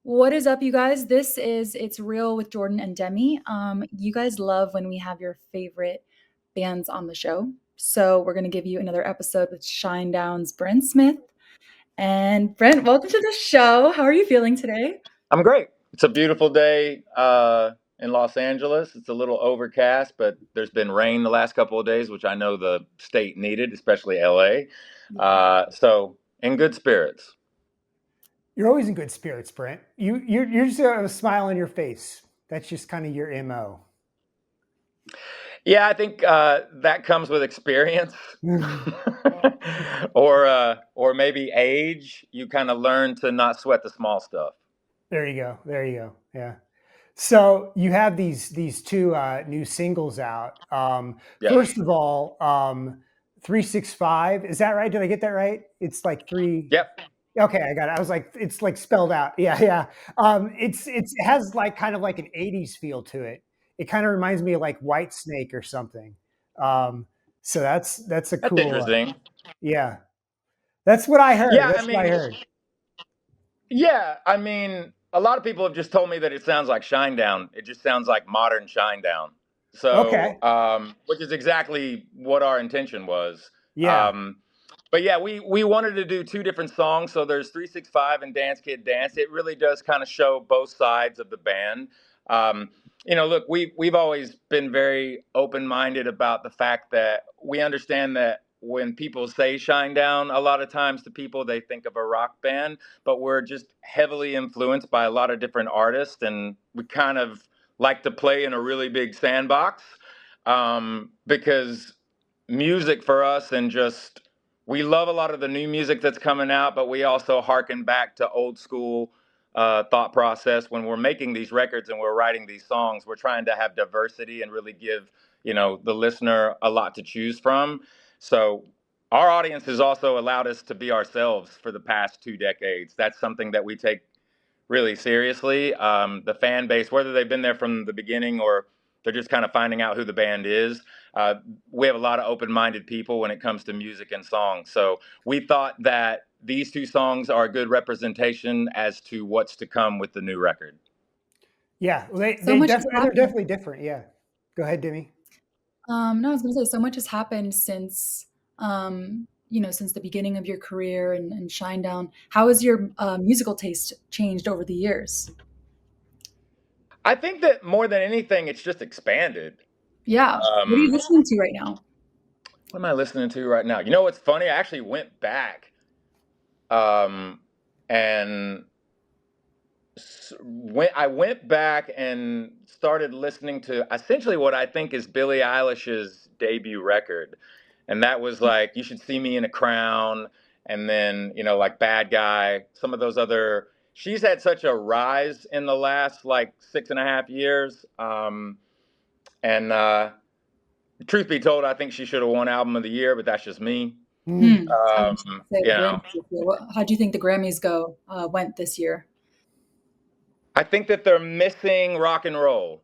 What is up, you guys? This is It's Real with Jordan and Demi. You guys love when we have your favorite bands on the show. So we're going to give you another episode with Shinedown's Brent Smith. And Brent, welcome to the show. How are you feeling today? I'm great. It's a beautiful day in Los Angeles. It's a little overcast, but there's been rain the last couple of days, which I know the state needed, especially LA. Yeah. So, in good spirits. You're always in good spirits, Brent. You're just have a smile on your face. That's just kind of your MO. Yeah, I think that comes with experience, or maybe age. You kind of learn to not sweat the small stuff. There you go. There you go. Yeah. So you have these two new singles out. Yeah. First of all, 365. Is that right? Did I get that right? It's like three. Yep. Okay, I got it. I was like, it's like spelled out. Yeah, yeah. It has like kind of like an '80s feel to it. It kind of reminds me of like White Snake or something. Um, so that's a That's cool. interesting. Yeah, that's what I heard. Yeah, I That's what I mean, heard. Yeah, I mean, a lot of people have just told me that it sounds like Shinedown. It just sounds like modern Shinedown. Okay. So, which is exactly what our intention was. Yeah. Um, but yeah, we wanted to do two different songs. So there's 365 and Dance Kid Dance. It really does kind of show both sides of the band. Um, look, we've always been very open minded about the fact that we understand that when people say Shinedown, a lot of times to people they think of a rock band, but we're just heavily influenced by a lot of different artists, and we kind of like to play in a really big sandbox because music for us and just we love a lot of the new music that's coming out, but we also harken back to old school thought process when we're making these records and we're writing these songs. We're trying to have diversity and really give the listener a lot to choose from. So our audience has also allowed us to be ourselves for the past 2 decades. That's something that we take really seriously. The fan base, whether they've been there from the beginning or they're just kind of finding out who the band is, uh, we have a lot of open-minded people when it comes to music and songs. So we thought that these two songs are a good representation as to what's to come with the new record. Yeah. Well, So much has they're happened. definitely different. Yeah. Go ahead, Demi. No, I was going to say so much has happened since since the beginning of your career and Shinedown. How has your musical taste changed over the years? I think that more than anything, it's just expanded. Yeah. What are you Um, listening to right now? what am I listening to right now? You know what's funny? I actually went back um, and I went back and started listening to essentially what I think is Billie Eilish's debut record, and that was like "You Should See Me in a Crown," and then like "Bad Guy." Some of those other. She's had such a rise in the last like 6.5 years, and truth be told, I think she should have won Album of the Year, but that's just me. Mm. I was gonna say You know, Grammys this year. How do you think the Grammys went this year? I think that they're missing rock and roll.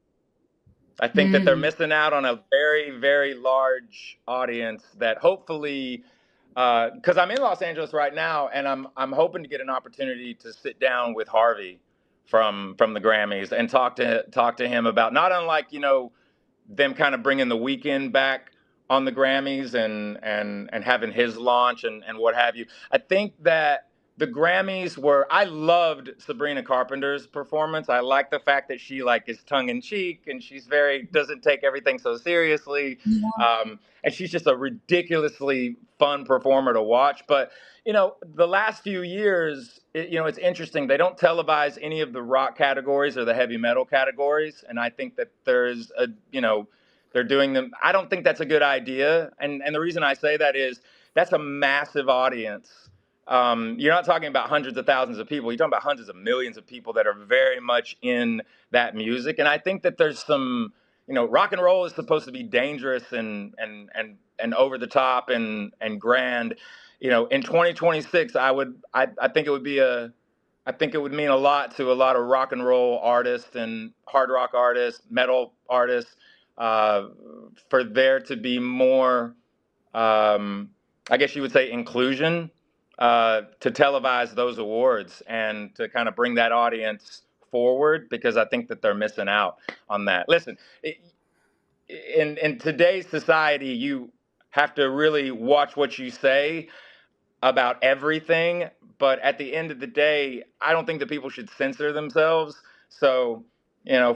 I think that they're Hmm. missing out on a very, very large audience that hopefully, because I'm in Los Angeles right now, and I'm hoping to get an opportunity to sit down with Harvey from the Grammys and talk to him about not unlike them kind of bringing the weekend back on the Grammys and having his launch and what have you. I think that the Grammys were I loved Sabrina Carpenter's performance. I like the fact that she like is tongue in cheek and she's very doesn't take everything so seriously. Yeah. And she's just a ridiculously fun performer to watch. But the last few years, it's interesting. They don't televise any of the rock categories or the heavy metal categories, and I think that there's they're doing them. I don't think that's a good idea, and the reason I say that is that's a massive audience. You're not talking about hundreds of thousands of people. You're talking about hundreds of millions of people that are very much in that music, and I think that there's some. Rock and roll is supposed to be dangerous and over the top and grand. In 2026, I think it would be I think it would mean a lot to a lot of rock and roll artists and hard rock artists, metal artists, uh, for there to be more, I guess you would say, inclusion to televise those awards and to kind of bring that audience forward, because I think that they're missing out on that. Listen, in today's society, you have to really watch what you say about everything. But at the end of the day, I don't think that people should censor themselves. So,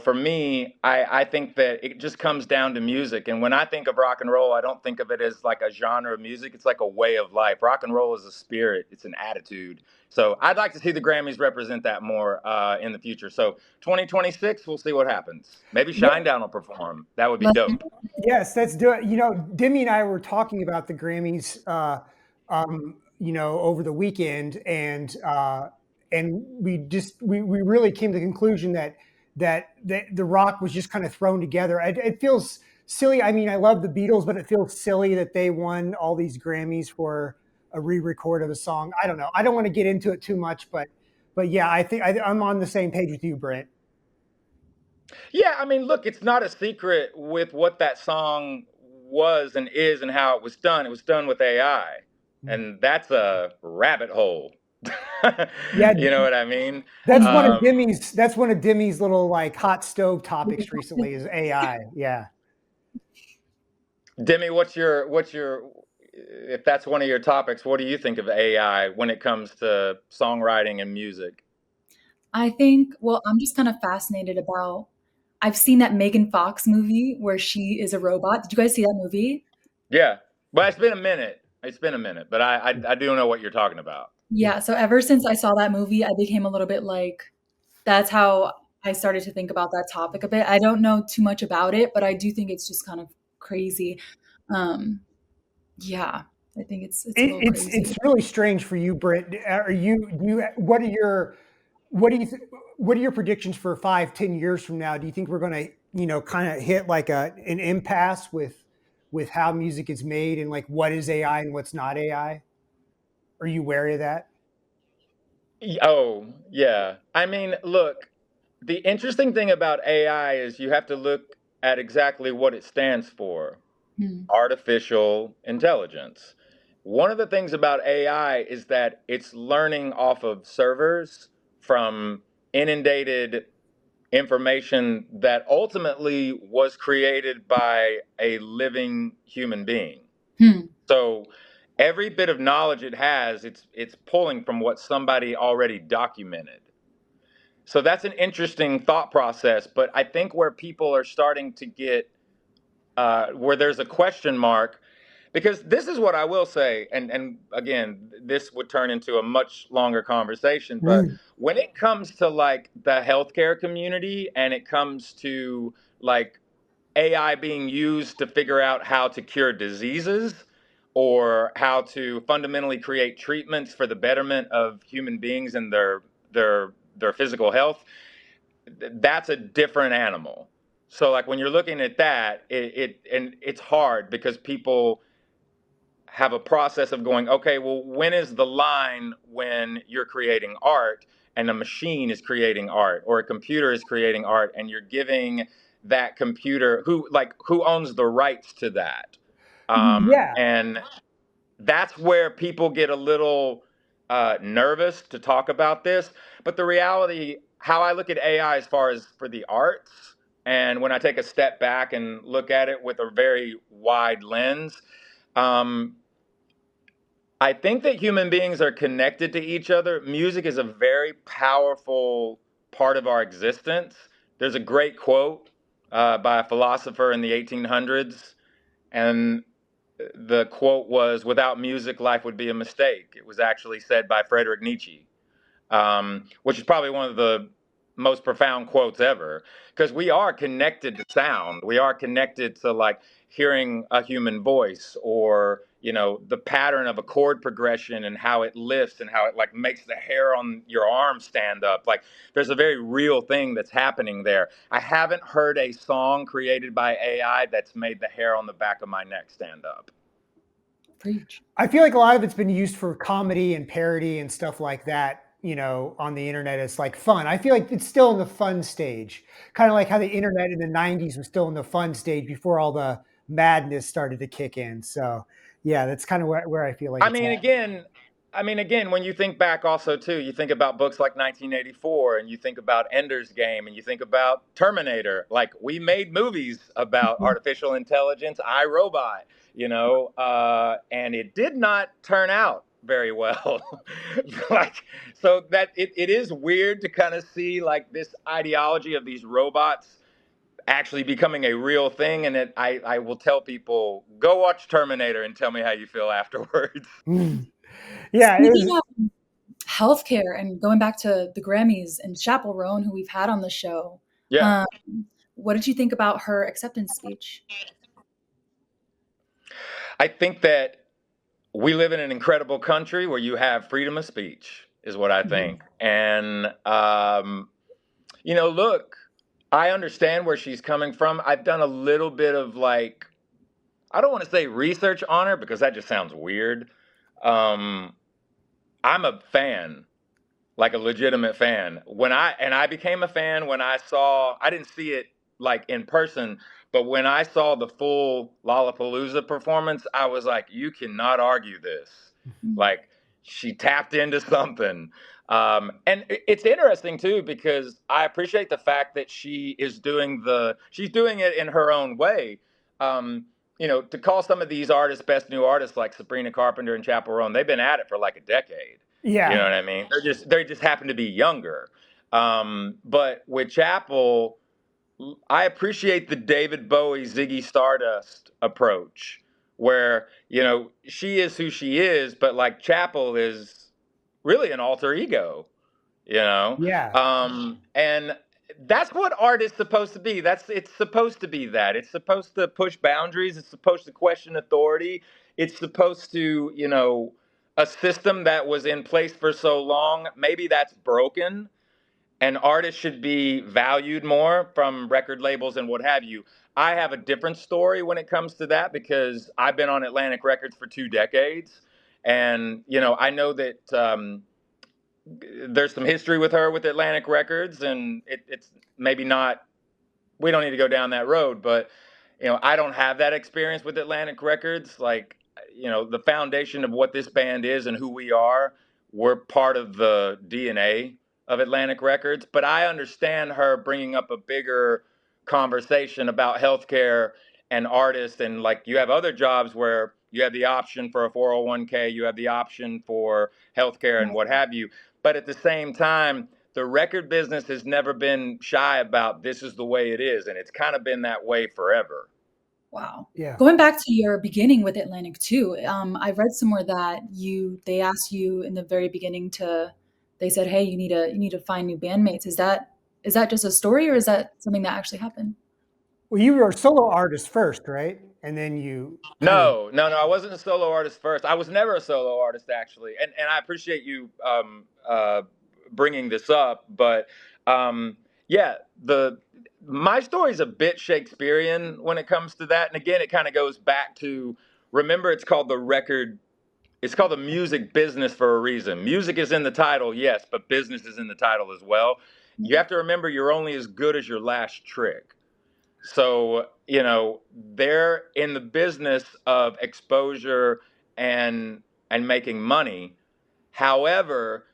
for me, I think that it just comes down to music. And when I think of rock and roll, I don't think of it as like a genre of music. It's like a way of life. Rock and roll is a spirit, it's an attitude. So I'd like to see the Grammys represent that more in the future. So 2026, we'll see what happens. Maybe Yeah. Shinedown will perform. That would be Let- dope. Yes, let's do it. Demi and I were talking about the Grammys, over the weekend, and we really came to the conclusion that the rock was just kind of thrown together. It feels silly. I mean, I love the Beatles, but it feels silly that they won all these Grammys for a re-record of a song. I don't know. I don't want to get into it too much, but yeah, I think I'm on the same page with you, Brent. Yeah, I mean, look, it's not a secret with what that song was and is and how it was done. It was done with AI, and that's a rabbit hole. Yeah, You know what I mean? that's one of Um, Demi's little like hot stove topics recently is AI. Yeah. Demi, if that's one of your topics, what do you think of AI when it comes to songwriting and music? I think, well, I'm just kind of fascinated about. I've seen that Megan Fox movie where she is a robot. Did you guys see that movie? Yeah, but it's been a minute. It's been a minute, but I do know what you're talking about. Yeah, so ever since I saw that movie, I became a little bit like, that's how I started to think about that topic a bit. I don't know too much about it, but I do think it's just kind of crazy. Um, yeah, I think it's a little It's crazy. really strange for you, Britt. Are you what do you th- what are your predictions for 5, 10 years from now? Do you think we're going to kind of hit like an impasse with how music is made and like what is AI and what's not AI? Are you wary of that? Oh, yeah. I mean, look, the interesting thing about AI is you have to look at exactly what it stands for: Hmm. artificial intelligence. One of the things about AI is that it's learning off of servers from inundated information that ultimately was created by a living human being. Hmm. So every bit of knowledge it has, it's pulling from what somebody already documented. So that's an interesting thought process. But I think where people are starting to get where there's a question mark, because this is what I will say, and again, this would turn into a much longer conversation. But Mm. when it comes to like the healthcare community, and it comes to like AI being used to figure out how to cure diseases or how to fundamentally create treatments for the betterment of human beings and their physical health, that's a different animal. So like when you're looking at that, and it's hard because people have a process of going, okay, well, when is the line when you're creating art and a machine is creating art or a computer is creating art and you're giving that computer who owns the rights to that? Yeah. And that's where people get a little nervous to talk about this. But the reality, how I look at AI as far as for the arts, and when I take a step back and look at it with a very wide lens, um, I think that human beings are connected to each other. Music is a very powerful part of our existence. There's a great quote by a philosopher in the 1800s, and the quote was, "Without music, life would be a mistake." It was actually said by Friedrich Nietzsche, which is probably one of the most profound quotes ever, because we are connected to sound. We are connected to like hearing a human voice, or the pattern of a chord progression and how it lifts and how it like makes the hair on your arm stand up. Like there's a very real thing that's happening there. I haven't heard a song created by AI that's made the hair on the back of my neck stand up. Preach. I feel like a lot of it's been used for comedy and parody and stuff like that, on the internet. It's like fun. I feel like it's still in the fun stage, kind of like how the internet in the 90s was still in the fun stage before all the madness started to kick in. So, yeah, that's kind of where I feel like I it's mean, at. again, I mean, again, when you think back also too, you think about books like 1984 and you think about Ender's Game and you think about Terminator. Like we made movies about Mhm. artificial intelligence, iRobot, and it did not turn out very well. Like, so that it is weird to kind of see like this ideology of these robots actually becoming a real thing. And I will tell people, go watch Terminator and tell me how you feel afterwards. Yeah, it Speaking was. of healthcare and going back to the Grammys and Chappell Roan, who we've had on the show, Yeah. um, what did you think about her acceptance speech? I think that we live in an incredible country where you have freedom of speech, is what I Mhm. think. And, look, I understand where she's coming from. I've done a little bit of like, I don't want to say research on her because that just sounds weird. Um, I'm a fan, like a legitimate fan. I became a fan when I didn't see it like in person, but when I saw the full Lollapalooza performance, I was like, you cannot argue this. Mm. Like she tapped into something. And it's interesting too because I appreciate the fact that she's doing it in her own way. Um, to call some of these artists best new artists like Sabrina Carpenter and Chappell Roan, they've been at it for like a decade. You know Yeah, what I mean? They just happen to be younger. But with Chappell, I appreciate the David Bowie Ziggy Stardust approach, where she is who she is, but like Chappell is really an alter ego you know yeah, and that's what art is supposed to be. It's supposed to be that. It's supposed to push boundaries. It's supposed to question authority. It's supposed to a system that was in place for so long, maybe that's broken, and artists should be valued more from record labels and what have you. I have a different story when it comes to that because I've been on Atlantic Records for 2 decades, and I know that there's some history with her with Atlantic Records, and it's maybe not. We don't need to go down that road, but I don't have that experience with Atlantic Records. Like, the foundation of what this band is and who we are, we're part of the DNA of Atlantic Records. But I understand her bringing up a bigger conversation about healthcare and artists, and like you have other jobs where you have the option for a 401k, you have the option for healthcare and Right. what have you. But at the same time, the record business has never been shy about this is the way it is, and it's kind of been that way forever. Wow. yeah. Going back to your beginning with Atlantic too, I've read somewhere that they asked you in the very beginning they said, "Hey, you need to find new bandmates." Is that just a story or is that something that actually happened? Well, you were a solo artist first, right? And then you kind of. No, no, no. I wasn't a solo artist first. I was never a solo artist actually, and I appreciate you bringing this up. But yeah, the my story is a bit Shakespearean when it comes to that, and again, it kind of goes back to remember it's called the record. It's called the music business for a reason. Music is in the title, yes, but business is in the title as well. You have to remember you're only as good as your last trick. So, they're in the business of exposure and making money. However,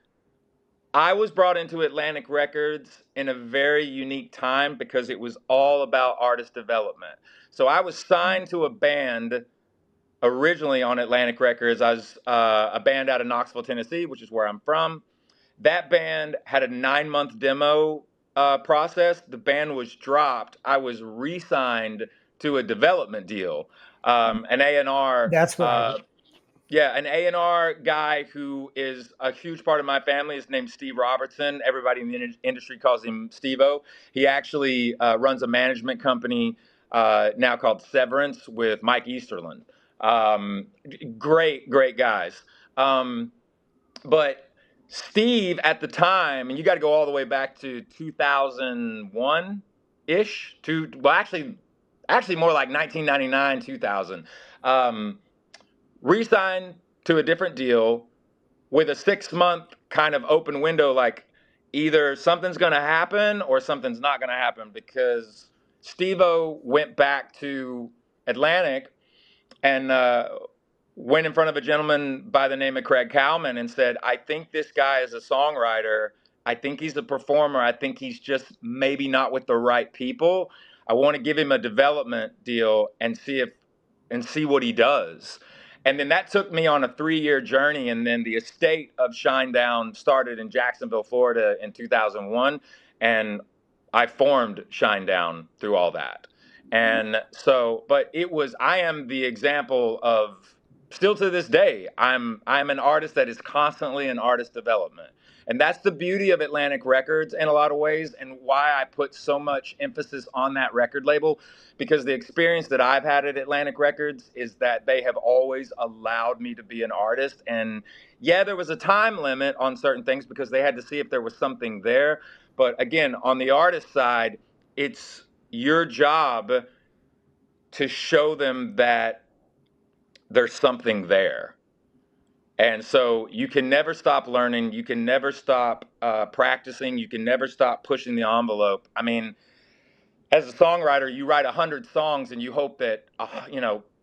I was brought into Atlantic Records in a very unique time because it was all about artist development. So I was signed to a band originally on Atlantic Records. I was a band out of Knoxville, Tennessee, which is where I'm from. That band had a 9-month demo process. The band was dropped. I was re-signed to a development deal. An A&R, That's what I. yeah, an A&R guy who is a huge part of my family is named Steve Robertson. Everybody in the industry calls him Steve-O. He actually runs a management company now called Severance with Mike Easterlin. Um, Great, great guys. Um, but Steve at the time, and you got to go all the way back to 2001 ish, well, actually more like 1999, 2000. Um, Re-signed to a different deal with a 6-month kind of open window, like either something's going to happen or something's not going to happen because Steve-O went back to Atlantic and went in front of a gentleman by the name of Craig Cowman and said, I think this guy is a songwriter. I think he's a performer. I think he's just maybe not with the right people. I want to give him a development deal and see what he does. And then that took me on a 3-year journey. And then the estate of Shinedown started in Jacksonville, Florida in 2001. And I formed Shinedown through all that. And so, but I am the example of, still to this day, I'm an artist that is constantly in artist development. And that's the beauty of Atlantic Records in a lot of ways, and why I put so much emphasis on that record label, because the experience that I've had at Atlantic Records is that they have always allowed me to be an artist. And yeah, there was a time limit on certain things because they had to see if there was something there. But again, on the artist side, it's your job to show them that there's something there. And so you can never stop learning. You can never stop practicing. You can never stop pushing the envelope. I mean, as a songwriter, you write 100 songs and you hope that,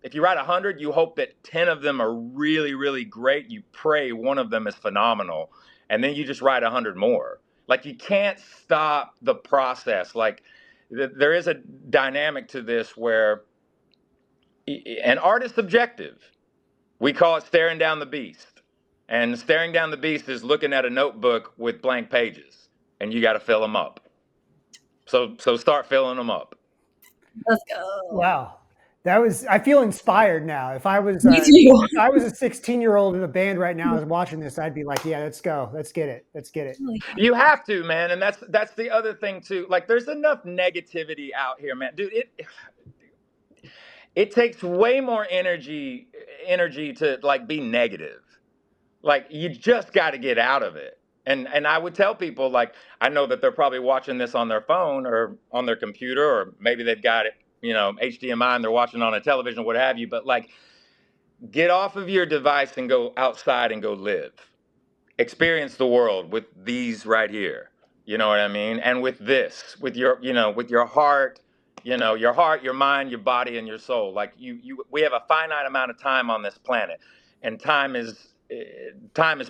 if you write 100, you hope that 10 of them are really, really great. You pray one of them is phenomenal. And then you just write 100 more. Like, you can't stop the process. Like, there is a dynamic to this where an art is subjective. We call it staring down the beast. And staring down the beast is looking at a notebook with blank pages, and you got to fill them up. So start filling them up. Let's go. Wow. I feel inspired now. If I was Me too. if I was a 16-year-old in a band right now, I was watching this, I'd be like, yeah, let's go. Let's get it. Let's get it. You have to, man. And that's the other thing too. Like, there's enough negativity out here, man. Dude, it takes way more energy to like be negative. Like, you just got to get out of it. And I would tell people, like, I know that they're probably watching this on their phone or on their computer, or maybe they've got it, HDMI, and they're watching on a television, what have you. But like, get off of your device and go outside and go live. Experience the world with these right here. You know what I mean? And with this, with your heart, your mind, your body, and your soul. Like, we have a finite amount of time on this planet, and time is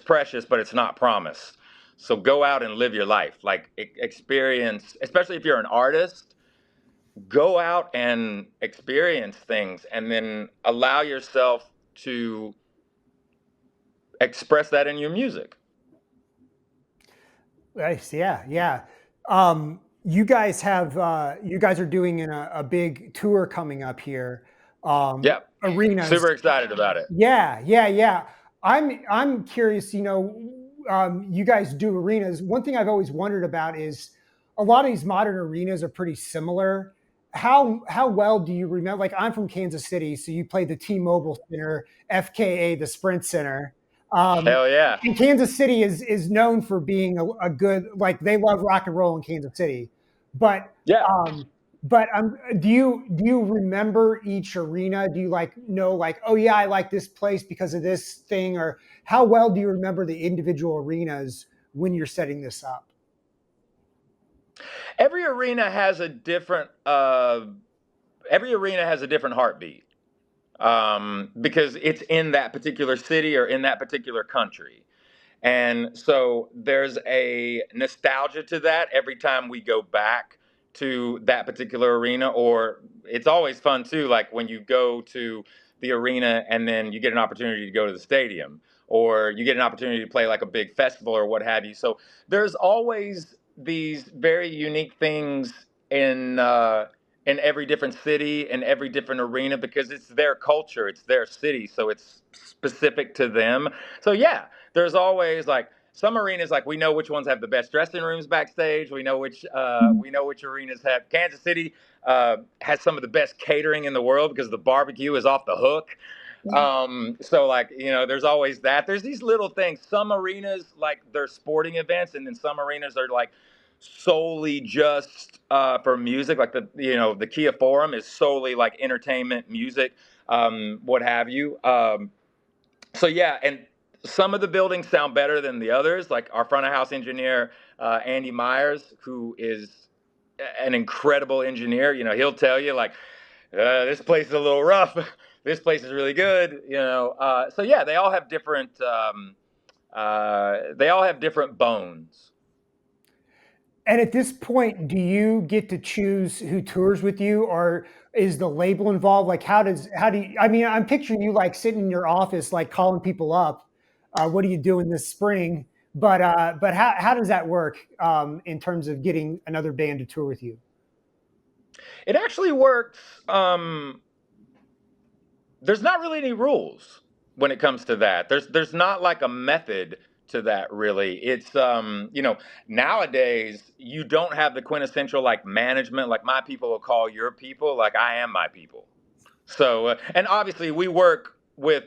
precious, but it's not promised. So go out and live your life. Like, experience, especially if you're an artist, go out and experience things, and then allow yourself to express that in your music. Nice. Yeah. Yeah. You guys are doing a big tour coming up here. Yeah. Arenas. Super excited about it. Yeah. Yeah. Yeah. I'm curious, you guys do arenas. One thing I've always wondered about is a lot of these modern arenas are pretty similar. How well do you remember? Like, I'm from Kansas City, so you played the T-Mobile Center, FKA the Sprint Center. Hell yeah! And Kansas City is known for being a good, like, they love rock and roll in Kansas City, but yeah. Do you remember each arena? Do you know, oh yeah, I like this place because of this thing? Or how well do you remember the individual arenas when you're setting this up? Every arena has a different heartbeat, because it's in that particular city or in that particular country. And so there's a nostalgia to that every time we go back to that particular arena. Or it's always fun too, like when you go to the arena and then you get an opportunity to go to the stadium, or you get an opportunity to play like a big festival or what have you. So there's always these very unique things in every different city and every different arena, because it's their culture, it's their city, so it's specific to them. So yeah, there's always, like, some arenas, like, we know which ones have the best dressing rooms backstage. We know which arenas have. Kansas City has some of the best catering in the world because the barbecue is off the hook. So, like, there's always that. There's these little things. Some arenas, like, they're sporting events, and then some arenas are like solely just for music. Like, the Kia Forum is solely like entertainment, music, what have you. So yeah, and some of the buildings sound better than the others. Like, our front of house engineer, Andy Myers, who is an incredible engineer. He'll tell you, like, this place is a little rough. This place is really good, you know. So yeah, they all have different bones. And at this point, do you get to choose who tours with you, or is the label involved? Like, how do you? I mean, I'm picturing you like sitting in your office, like calling people up. What are you doing this spring? But how does that work in terms of getting another band to tour with you? It actually works. There's not really any rules when it comes to that. There's not like a method to that really. It's nowadays you don't have the quintessential like management, like my people will call your people, like I am my people. So, and obviously we work with,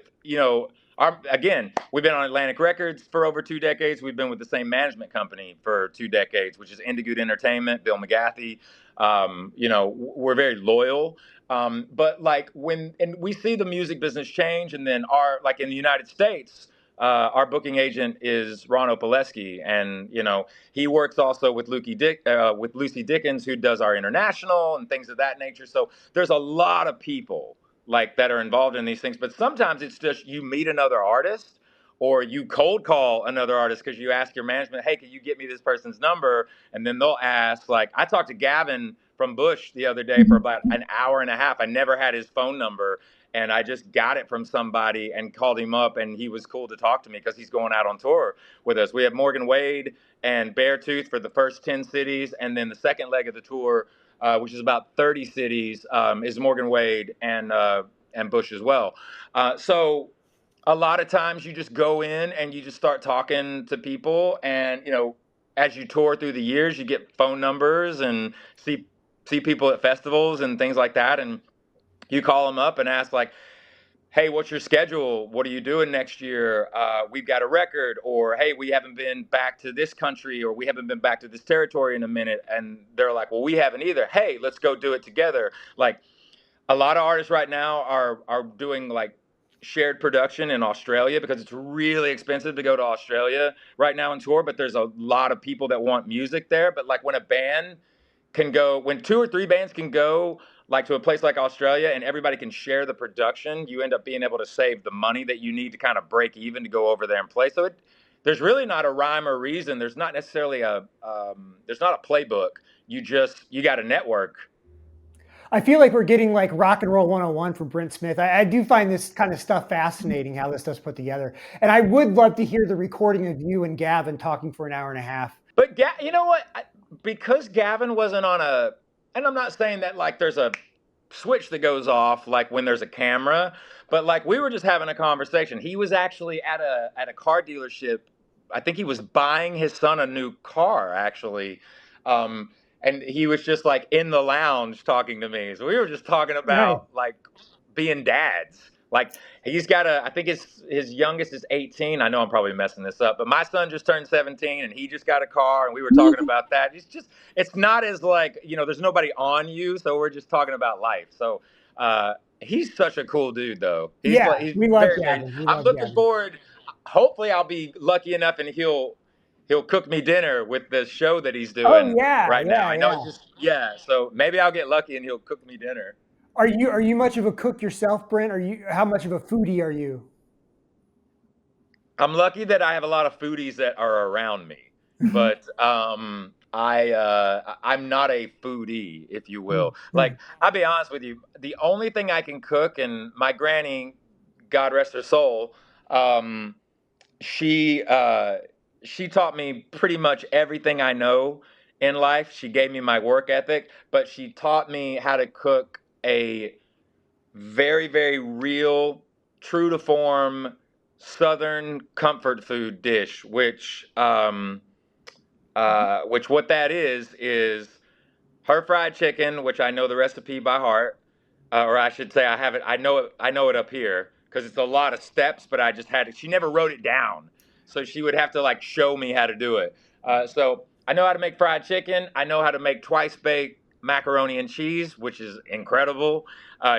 again, we've been on Atlantic Records for over 2 decades. We've been with the same management company for 2 decades, which is Indigood Entertainment, Bill McGathy. We're very loyal. But like and we see the music business change, and then like in the United States, our booking agent is Ron Opaleski, and he works also with with Lucy Dickens, who does our international and things of that nature. So there's a lot of people like that are involved in these things, but sometimes it's just you meet another artist or you cold call another artist because you ask your management, hey, can you get me this person's number? And then they'll ask, like, I talked to Gavin from Bush the other day for about an hour and a half. I never had his phone number, and I just got it from somebody and called him up, and he was cool to talk to me because he's going out on tour with us. We have Morgan Wade and Beartooth for the first 10 cities, and then the second leg of the tour, which is about 30 cities, is Morgan Wade and Bush as well. So a lot of times you just go in and you just start talking to people, and as you tour through the years, you get phone numbers and see people at festivals and things like that, and you call them up and ask like, hey, what's your schedule? What are you doing next year? We've got a record, or hey, we haven't been back to this country, or we haven't been back to this territory in a minute. And they're like, well, we haven't either. Hey, let's go do it together. Like a lot of artists right now are doing like shared production in Australia because it's really expensive to go to Australia right now and tour, but there's a lot of people that want music there. But like when 2 or 3 bands can go like to a place like Australia and everybody can share the production, you end up being able to save the money that you need to kind of break even to go over there and play. So there's really not a rhyme or reason. There's not necessarily there's not a playbook. You got a network. I feel like we're getting like rock and roll 101 from Brent Smith. I do find this kind of stuff fascinating, how this stuff's put together. And I would love to hear the recording of you and Gavin talking for an hour and a half. But you know what? Because Gavin wasn't and I'm not saying that like there's a switch that goes off like when there's a camera, but like we were just having a conversation. He was actually at a car dealership. I think he was buying his son a new car actually. And he was just like in the lounge talking to me. So we were just talking Right. about like being dads. Like I think his youngest is 18. I know I'm probably messing this up, but my son just turned 17 and he just got a car, and we were talking about that. It's not as like, there's nobody on you. So we're just talking about life. So, he's such a cool dude though. Yeah, He's we love very, very, Gavin. We I'm love looking Gavin. forward. Hopefully I'll be lucky enough and he'll cook me dinner with the show that he's Oh doing yeah, right now. yeah, I know yeah. it's just, yeah. So maybe I'll get lucky and he'll cook me dinner. Are you much of a cook yourself, Brent? How much of a foodie are you? I'm lucky that I have a lot of foodies that are around me, but I'm not a foodie, if you will. Like I'll be honest with you, the only thing I can cook, and my granny, God rest her soul, um, she she taught me pretty much everything I know in life. She gave me my work ethic, but she taught me how to cook a very, very real, true to form Southern comfort food dish, which what that is her fried chicken, which I know the recipe by heart, or I should say I have it. I know it up here because it's a lot of steps, but I just had it. She never wrote it down, so she would have to like show me how to do it. So I know how to make fried chicken. I know how to make twice baked macaroni and cheese, which is incredible.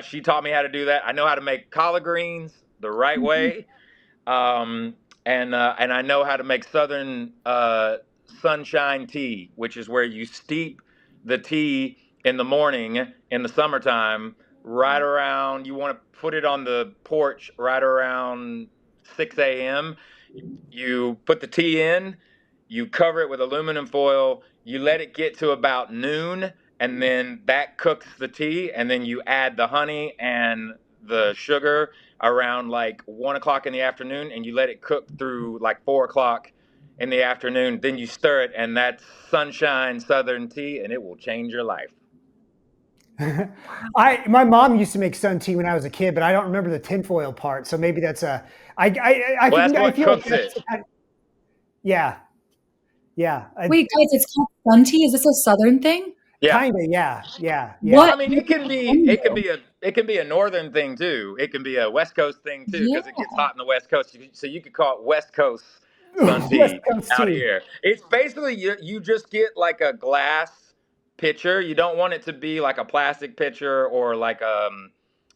She taught me how to do that. I know how to make collard greens the right way, and I know how to make Southern sunshine tea, which is where you steep the tea in the morning in the summertime right around, you want to put it on the porch right around 6 a.m. You put the tea in, you cover it with aluminum foil, you let it get to about noon, and then that cooks the tea, and then you add the honey and the sugar around like 1 o'clock in the afternoon, and you let it cook through like 4 o'clock in the afternoon. Then you stir it, and that's sunshine Southern tea, and it will change your life. My mom used to make sun tea when I was a kid, but I don't remember the tinfoil part. So maybe that's a Well, that's I what feel like cooks that's it. yeah, yeah. Wait, guys, it's called sun tea. Is this a Southern thing? Yeah. Kind of, yeah, yeah, yeah. What I mean, makes it can it be fun, it can though? be a it can be a northern thing too. It can be a West Coast thing too Yeah. because it gets hot in the West Coast. So you could call it West Coast sun West tea Coast out tea. here. It's basically you just get like a glass pitcher. You don't want it to be like a plastic pitcher or like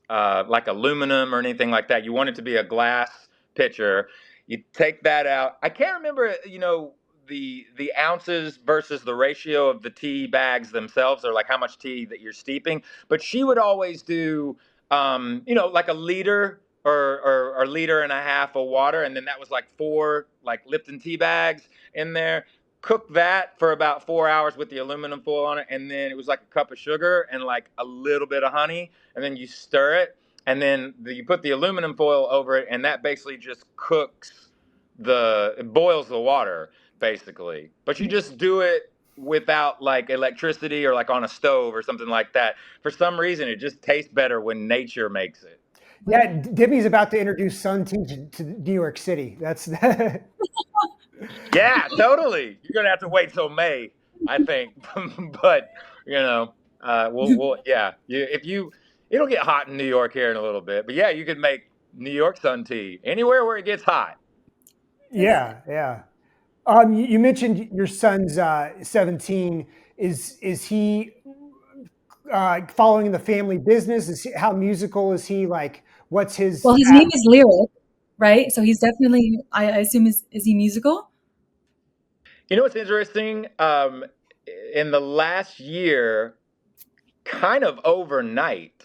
aluminum or anything like that. You want it to be a glass pitcher. You take that out. I can't remember, the ounces versus the ratio of the tea bags themselves, or like how much tea that you're steeping. But she would always do, like a liter or liter and a half of water, and then that was like four like Lipton tea bags in there. Cook that for about 4 hours with the aluminum foil on it, and then it was like a cup of sugar and like a little bit of honey, and then you stir it, and then you put the aluminum foil over it, and that basically just cooks it boils the water basically. But you just do it without like electricity or like on a stove or something like that. For some reason, it just tastes better when nature makes it. Yeah, Demi's about to introduce sun tea to New York City. That's Yeah, totally. You're gonna have to wait till May, I think. But we'll yeah. It'll get hot in New York here in a little bit. But yeah, you could make New York sun tea anywhere where it gets hot. yeah, yeah. You mentioned your son's 17. Is he following the family business? How musical is he? Like, what's his Well, his path? name is Lyric, right? So he's definitely, I assume, is he musical? You know what's interesting? In the last year, kind of overnight,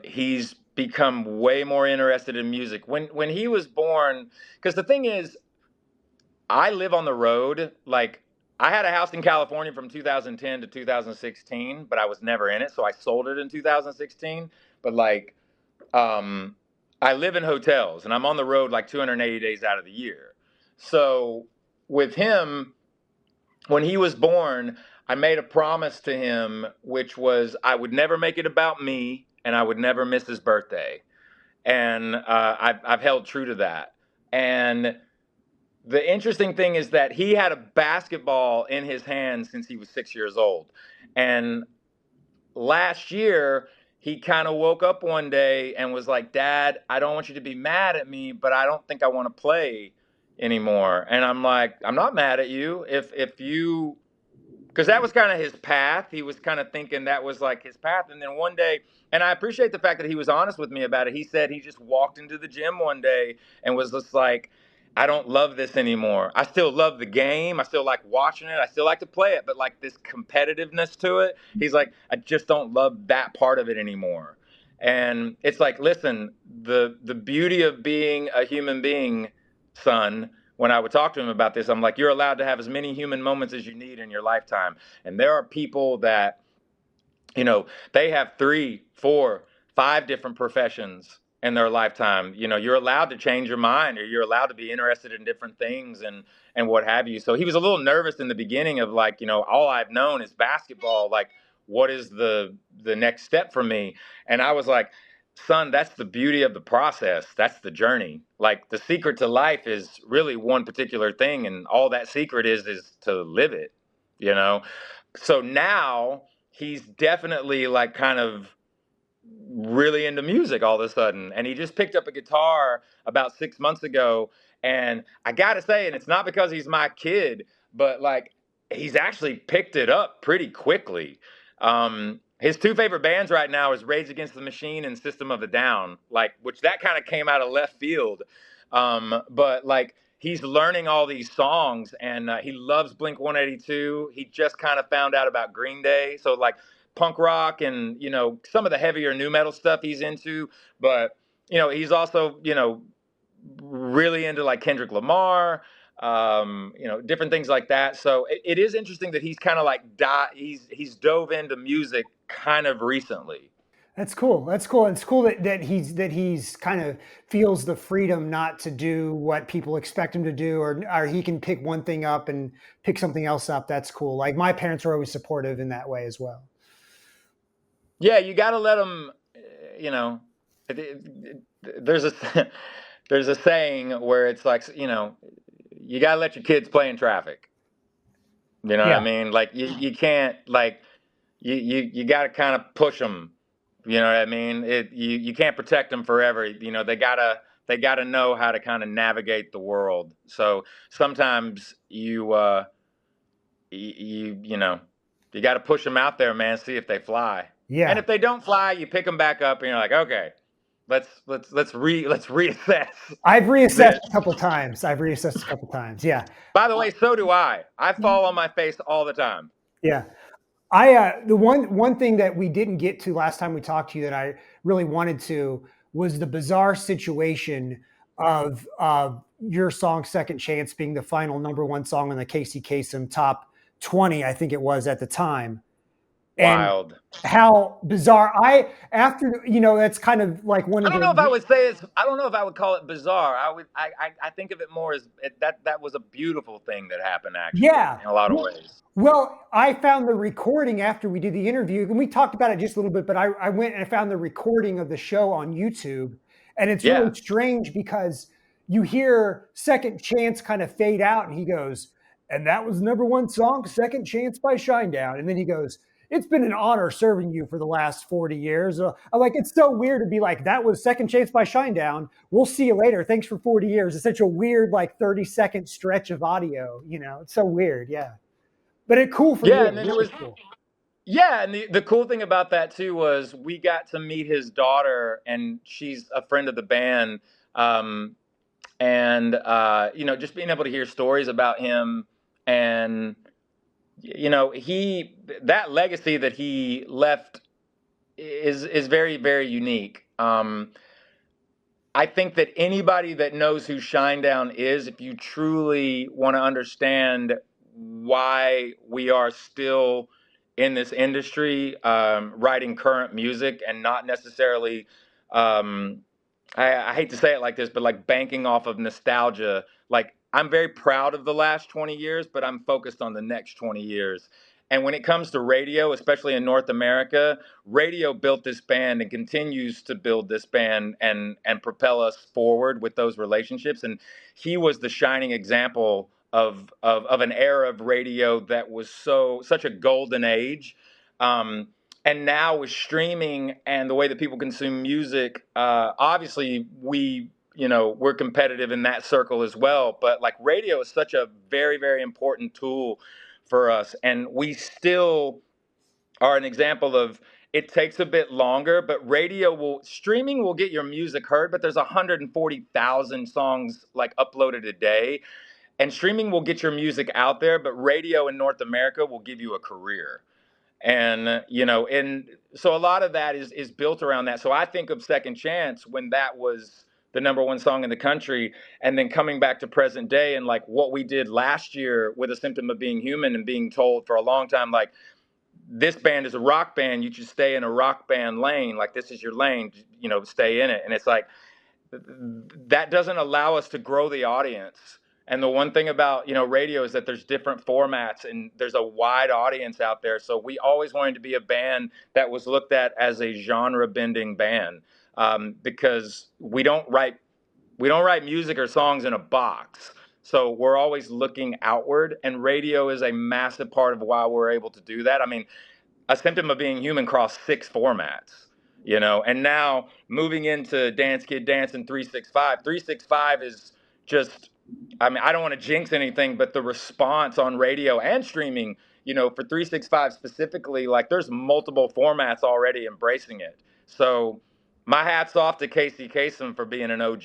he's become way more interested in music. When he was born, because the thing is, I live on the road. Like, I had a house in California from 2010 to 2016, but I was never in it, so I sold it in 2016. But like, um, I live in hotels, and I'm on the road like 280 days out of the year. So with him, when he was born, I made a promise to him, which was I would never make it about me, and I would never miss his birthday. And I've held true to that. And the interesting thing is that he had a basketball in his hand since he was 6 years old. And last year, he kind of woke up one day and was like, "Dad, I don't want you to be mad at me, but I don't think I want to play anymore." And I'm like, "I'm not mad at you. If you," because that was kind of his path. He was kind of thinking that was like his path. And then one day, and I appreciate the fact that he was honest with me about it. He said he just walked into the gym one day and was just like, "I don't love this anymore. I still love the game. I still like watching it. I still like to play it. But like this competitiveness to it," he's like, "I just don't love that part of it anymore." And it's like, listen, the beauty of being a human being, son, when I would talk to him about this, I'm like, you're allowed to have as many human moments as you need in your lifetime. And there are people that, they have 3, 4, 5 different professions in their lifetime. You're allowed to change your mind, or you're allowed to be interested in different things and what have you. So he was a little nervous in the beginning of like, all I've known is basketball. Like, what is the next step for me? And I was like, son, that's the beauty of the process. That's the journey. Like, the secret to life is really one particular thing, and all that secret is to live it, you know? So now he's definitely like kind of really into music all of a sudden, and he just picked up a guitar about 6 months ago. And I gotta say, and it's not because he's my kid, but like, he's actually picked it up pretty quickly. His two favorite bands right now is Rage Against the Machine and System of a Down, like, which that kind of came out of left field. But like, he's learning all these songs, and he loves Blink 182. He just kind of found out about Green Day, so like, punk rock and, you know, some of the heavier new metal stuff he's into. But, you know, he's also, you know, really into like Kendrick Lamar, you know, different things like that. So it is interesting that he's kind of like he's dove into music kind of recently. That's cool. That's cool. It's cool that he's kind of feels the freedom not to do what people expect him to do, or he can pick one thing up and pick something else up. That's cool. Like my parents were always supportive in that way as well. Yeah, you got to let them, you know, there's a there's a saying where it's like, you know, you got to let your kids play in traffic. You know what I Yeah, mean? Like you can't like you got to kind of push them. You know what I mean? You can't protect them forever. You know, they gotta know how to kind of navigate the world. So sometimes you know, you got to push them out there, man. See if they fly. And yeah. if they don't fly, you pick them back up, and you're like, okay, let's reassess I've reassessed this. a couple times. I've reassessed a couple times. Yeah, By the way, so do I. I fall on my face all the time. yeah. I the one thing that we didn't get to last time we talked to you that I really wanted to was the bizarre situation of your song "Second Chance" being the final number one song on the Casey Kasem top 20, I think it was at the time, and Wild. how bizarre. After that's kind of like one I of don't know if I the would say it's. I don't know if I would call it bizarre. I would. I think of it more as that was a beautiful thing that happened actually yeah. in a lot of ways. Well, I found the recording after we did the interview, and we talked about it just a little bit, but I went and I found the recording of the show on YouTube. And it's Yeah. really strange because you hear Second Chance kind of fade out, and he goes, and that was number one song, Second Chance by Shinedown. And then he goes, it's been an honor serving you for the last 40 years. I'm like, it's so weird to be like, that was Second Chance by Shinedown. We'll see you later. Thanks for 40 years. It's such a weird, like 30-second stretch of audio. It's so weird. Yeah. But it's cool for Yeah, you. and then it Really was. cool. Yeah, and the cool thing about that too was we got to meet his daughter, and she's a friend of the band. Um, and you know, just being able to hear stories about him, and you know, that legacy that he left is very very unique. I think that anybody that knows who Shinedown is, if you truly want to understand why we are still in this industry, writing current music and not necessarily, um, I hate to say it like this, but like banking off of nostalgia. Like I'm very proud of the last 20 years, but I'm focused on the next 20 years. And when it comes to radio, especially in North America, radio built this band and continues to build this band and propel us forward with those relationships. And he was the shining example of an era of radio that was such a golden age. Um, and now with streaming and the way that people consume music, obviously we're competitive in that circle as well. But like radio is such a very very important tool for us, and we still are an example of it takes a bit longer, but streaming will get your music heard, but there's 140,000 songs like uploaded a day, and streaming will get your music out there, but radio in North America will give you a career. And and so a lot of that is built around that. So I think of Second Chance when that was the number one song in the country, and then coming back to present day and like what we did last year with A Symptom of Being Human, and being told for a long time like this band is a rock band, you should stay in a rock band lane, like this is your lane, stay in it. And it's like that doesn't allow us to grow the audience. And the one thing about radio is that there's different formats and there's a wide audience out there. So we always wanted to be a band that was looked at as a genre bending band, because we don't write music or songs in a box. So we're always looking outward, and radio is a massive part of why we're able to do that. I mean, A Symptom of Being Human crossed 6 formats, and now moving into Dance Kid Dance and 365. 365 is just, I mean, I don't want to jinx anything, but the response on radio and streaming, for 365 specifically, like there's multiple formats already embracing it. So my hat's off to Casey Kasem for being an OG.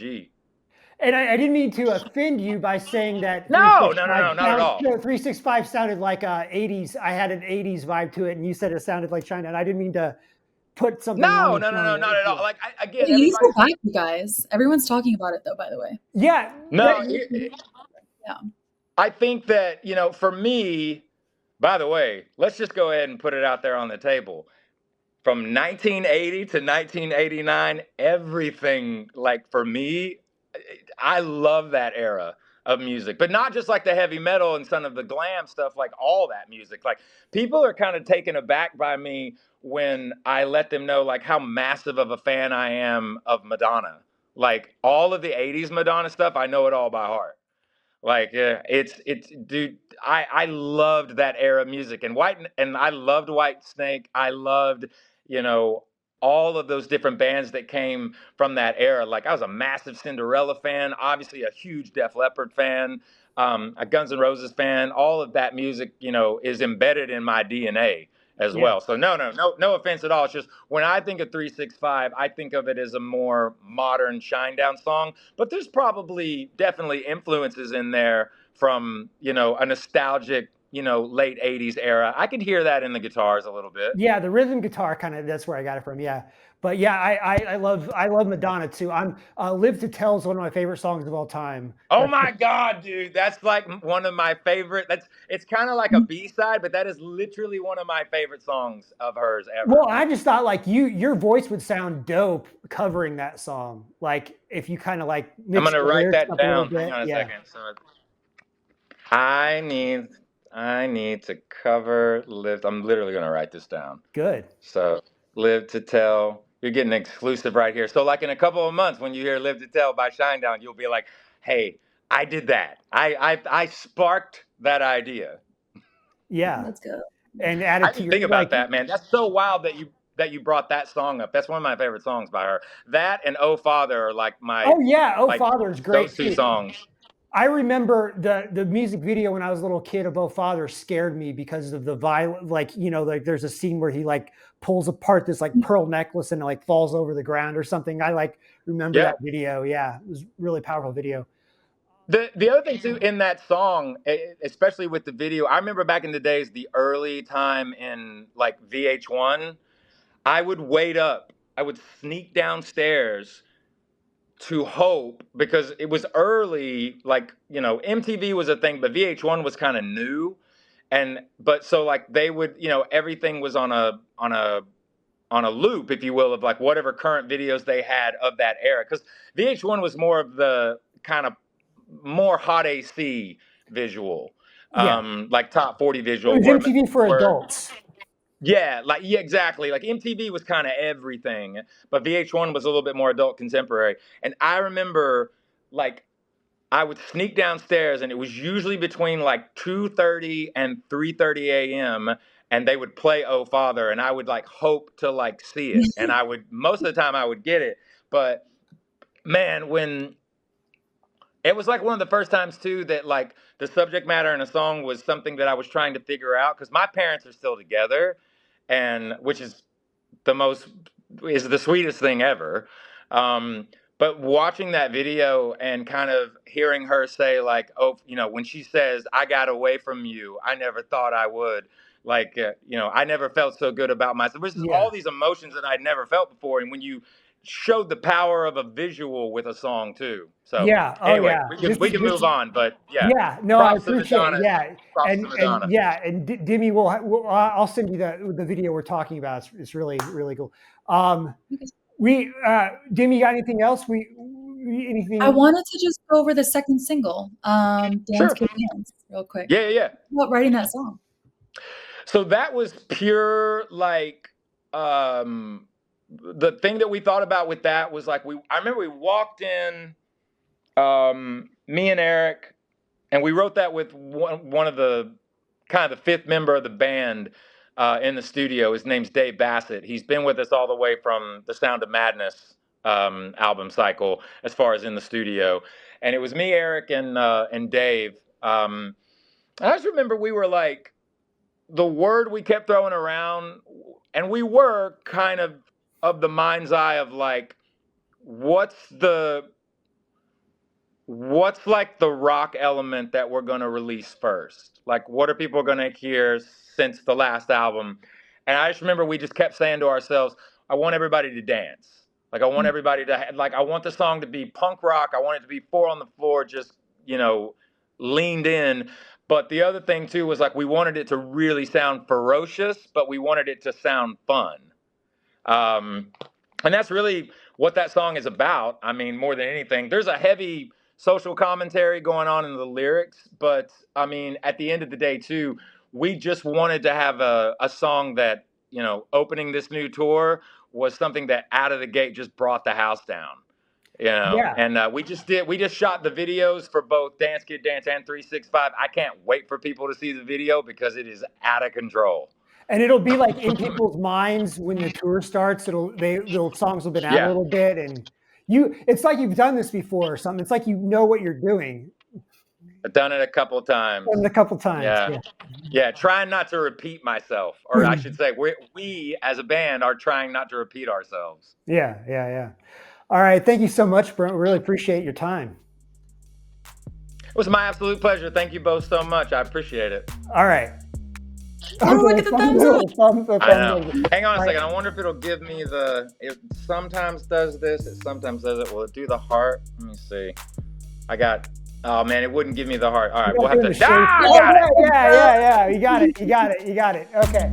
And I didn't mean to offend you by saying that No, no, no, 365 no, not at all. 365 sounded like 80s. I had an 80s vibe to it, and you said it sounded like China. And I didn't mean to put something wrong No, with no, no, no, song. not at all. Yeah. Like Hey, again, you need to go everybody's back, you guys. Everyone's talking about it though, by the way. Yeah, no. that, Yeah. I think that for me. By the way, let's just go ahead and put it out there on the table. From 1980 to 1989, everything, like for me, I love that era of music, but not just like the heavy metal and some of the glam stuff, like all that music. Like people are kind of taken aback by me when I let them know like how massive of a fan I am of Madonna. Like all of the 80s Madonna stuff, I know it all by heart. Like it's dude, I loved that era of music and I loved White Snake. I loved, you know, all of those different bands that came from that era. Like I was a massive Cinderella fan, obviously a huge Def Leppard fan, a Guns N' Roses fan. All of that music, is embedded in my DNA as yeah. well. So no offense at all. It's just when I think of 365, I think of it as a more modern Shinedown song. But there's probably definitely influences in there from, a nostalgic, late 80s era. I can hear that in the guitars a little bit. Yeah, the rhythm guitar kind of that's where I got it from. Yeah, but yeah, I love Madonna too. I'm "Live to Tell" is one of my favorite songs of all time. Oh That's my God, dude. That's like one of my favorite. It's kind of like a B-side, but that is literally one of my favorite songs of hers ever. well, I just thought like your voice would sound dope covering that song. Like if you kind of like I'm mix gonna the write lyrics that up a little down. Hang bit. on a Yeah, second. So I need I need to cover live. I'm literally gonna write this down. good. So Live to Tell. You're getting exclusive right here. So like in a couple of months, when you hear Live to Tell by Shinedown, you'll be like, hey, I did that. I sparked that idea. Yeah, Let's go. and add I it to didn't your think about like. that, man. That's so wild that you brought that song up. That's one of my favorite songs by her. That and Oh Father are like Oh yeah, "Oh like Father" is those great two too. songs. I remember the music video when I was a little kid of "Oh Father" scared me because of the violent, like like there's a scene where he like pulls apart this like pearl necklace and it like falls over the ground or something. I like remember Yeah. that video. Yeah, it was a really powerful video. The other thing too in that song, especially with the video, I remember back in the days, the early time in like VH1, I would wait up. I would sneak downstairs to hope because it was early, like, MTV was a thing, but VH1 was kind of new. And but so like they would, everything was on a loop, if you will, of like whatever current videos they had of that era. Because VH1 was more of the kind of more hot AC visual, Yeah, like top 40 it visual, was where MTV for where adults. yeah, exactly. Like MTV was kind of everything, but VH1 was a little bit more adult contemporary. And I remember, like, I would sneak downstairs, and it was usually between like 2:30 and 3:30 a.m. And they would play "Oh Father," and I would like hope to like see it, and I would most of the time I would get it. But man, when it was like one of the first times too that like the subject matter in a song was something that I was trying to figure out because my parents are still together, and which is the sweetest thing ever. Um, but watching that video and kind of hearing her say like, oh, when she says, "I got away from you, I never thought I would." Like, I never felt so good about myself. There's just Yeah, all these emotions that I'd never felt before, and when you showed the power of a visual with a song too. So yeah, oh anyway, yeah. we can we can This move on, but yeah, Yeah, no, I props to appreciate it. Madonna. Yeah, Props to and Madonna. yeah, and Demi I'll send you the video we're talking about. It's really really cool. Um, we Demi, you got anything else? I Anything? wanted to just go over the second single, Dance Sure. Gay Dance, real quick. Yeah, yeah, yeah. About writing that song. So that was pure like the thing that we thought about with that was like I remember we walked in, me and Eric, and we wrote that with one of the kind of the fifth member of the band in the studio. His name's Dave Bassett. He's been with us all the way from the Sound of Madness album cycle as far as in the studio. And it was me, Eric, and Dave. I just remember we were like the word we kept throwing around, and we were kind of the mind's eye of like, what's the what's like the rock element that we're going to release first? Like, what are people going to hear since the last album? And I just remember we just kept saying to ourselves, I want everybody to dance. Like, I want everybody to, like, I want the song to be punk rock. I want it to be four on the floor, just, leaned in. But the other thing, too, was like, we wanted it to really sound ferocious, but we wanted it to sound fun. And that's really what that song is about. I mean, more than anything, there's a heavy social commentary going on in the lyrics, but I mean, at the end of the day, too, we just wanted to have a song that, opening this new tour was something that out of the gate just brought the house down. Yeah. And we just shot the videos for both Dance Kid Dance and 365. I can't wait for people to see the video because it is out of control. And it'll be like in people's minds when the tour starts. The songs will have been out a little bit, and it's like you've done this before or something. It's like you know what you're doing. I've done it a couple times. Yeah. Trying not to repeat myself, or I should say, we as a band are trying not to repeat ourselves. Yeah. All right, thank you so much, Brent. We really appreciate your time. It was my absolute pleasure. Thank you both so much. I appreciate it. All right. Oh, look at the thumbs up. I know. Hang on a second. I wonder if it'll give me it sometimes does this. It sometimes does it. Will it do the heart? Let me see. Oh man, it wouldn't give me the heart. All right, we'll have to. Yeah. You got it. Okay.